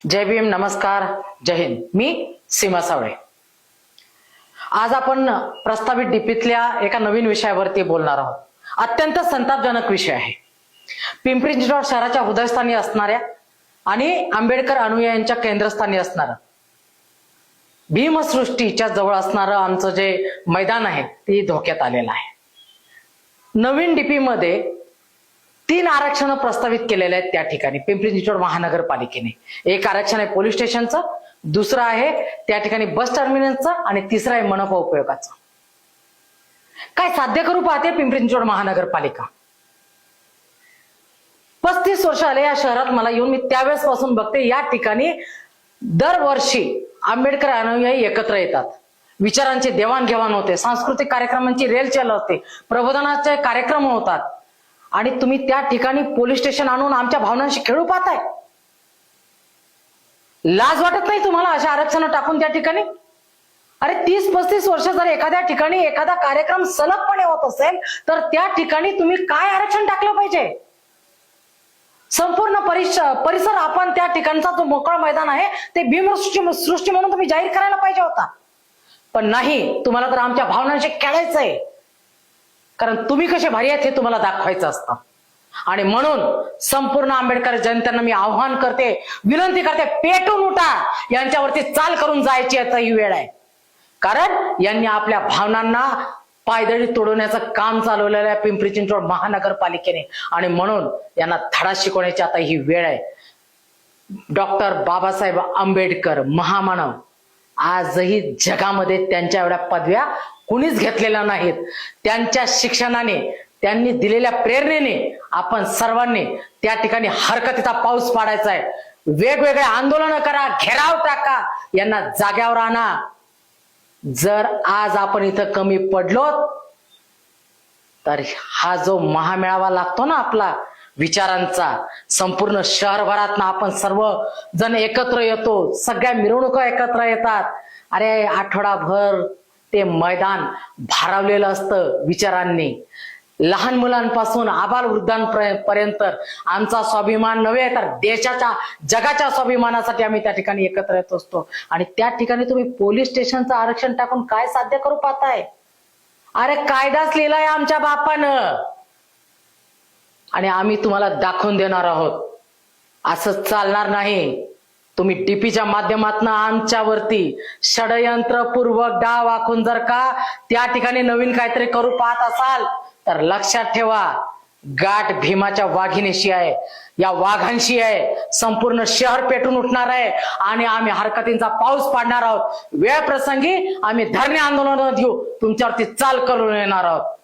जय भीम, नमस्कार, जय हिंद. मी सीमा सावळे. आज आपण प्रस्तावित डीपीतल्या एका नवीन विषयावरती बोलणार आहोत. अत्यंत संतापजनक विषय आहे. पिंपरी चिंचवड शहराच्या हृदयस्थानी असणाऱ्या आणि आंबेडकर अनुयायांच्या केंद्रस्थानी असणारं भीमसृष्टीच्या जवळ असणारं आमचं जे मैदान आहे ते धोक्यात आलेलं आहे. नवीन डीपी मध्ये 3 आरक्षण प्रस्तावित केलेले आहेत त्या ठिकाणी पिंपरी चिंचवड महानगरपालिकेने. एक आरक्षण आहे पोलीस स्टेशनचं, दुसरं आहे त्या ठिकाणी बस टर्मिनसचं आणि तिसरं आहे मनपा उपयोगाचं. काय साध्य करू पाहते पिंपरी चिंचवड महानगरपालिका? 35 वर्ष आले या शहरात मला येऊन. मी त्यावेळेस पासून बघते या ठिकाणी दरवर्षी आंबेडकर अनुयायी एकत्र येतात, विचारांची देवाणघेवाण होते, सांस्कृतिक कार्यक्रमांची रेलचेल होते, प्रबोधनाचे कार्यक्रम होतात आणि तुम्ही त्या ठिकाणी पोलीस स्टेशन आणून आमच्या भावनांशी खेळू पाहताय. लाज वाटत नाही तुम्हाला अशा आरक्षण टाकून त्या ठिकाणी? अरे 30-35 वर्ष जर एखाद्या ठिकाणी एखादा कार्यक्रम सलगपणे होत असेल तर त्या ठिकाणी तुम्ही काय आरक्षण टाकलं पाहिजे? संपूर्ण परिसर आपण त्या ठिकाणचा जो मोकळा मैदान आहे ते भीमसृष्टी म्हणून तुम्ही जाहीर करायला पाहिजे होता. पण नाही, तुम्हाला तर आमच्या भावनांशी खेळायचंय. कारण तुम्ही कसे भारी आहेत हे तुम्हाला दाखवायचं असतं. आणि म्हणून संपूर्ण आंबेडकर जनतेला मी आव्हान करते, विनंती करते, पेटून उठा. यांच्यावरती चाल करून जायची आता ही वेळ आहे. कारण यांनी आपल्या भावनांना पायदळी तोडवण्याचं काम चालवलेलं आहे पिंपरी चिंचवड महानगरपालिकेने. आणि म्हणून यांना धडा शिकवण्याची आता ही वेळ आहे. डॉक्टर बाबासाहेब आंबेडकर महामानव आजही जगामध्ये त्यांच्या एवढ्या पदव्या कुणीच घेतलेल्या नाहीत. त्यांच्या शिक्षणाने, त्यांनी दिलेल्या प्रेरणेने आपण सर्वांनी त्या ठिकाणी हरकतीचा पाऊस पाडायचा आहे. वेगवेगळे आंदोलन करा, घेराव टाका, यांना जाग्यावर आणा. जर आज आपण इथं कमी पडलो तर हा जो महामेळावा लागतो ना आपला विचारांचा, संपूर्ण शहरभरात ना आपण सर्व जण एकत्र येतो, सगळ्या मिरवणुका एकत्र येतात. अरे आठवडाभर ते मैदान भारावलेलं असतं विचारांनी. लहान मुलांपासून आबाल वृद्धांपर्यंत आमचा स्वाभिमान नव्हे तर देशाच्या, जगाच्या स्वाभिमानासाठी आम्ही त्या ठिकाणी एकत्र येत असतो. आणि त्या ठिकाणी तुम्ही पोलीस स्टेशनचं आरक्षण टाकून काय साध्य करू पाहताय? अरे कायदाच लिहिलाय आमच्या बापानं आणि आम्ही तुम्हाला दाखवून देणार आहोत. असं चालणार नाही. तुम्ही डीपीच्या माध्यमातून आमच्यावरती षडयंत्रपूर्वक डाव आखून जर का त्या ठिकाणी नवीन काहीतरी करू पाहत असाल तर लक्षात ठेवा, गाठ भीमाच्या वाघिणीशी आहे, या वाघांशी आहे. संपूर्ण शहर पेटून उठणार आहे आणि आम्ही हरकतींचा पाऊस पाडणार आहोत. वेळ प्रसंगी आम्ही धरणे आंदोलन देऊ, तुमच्यावरती चाल करून येणार आहोत.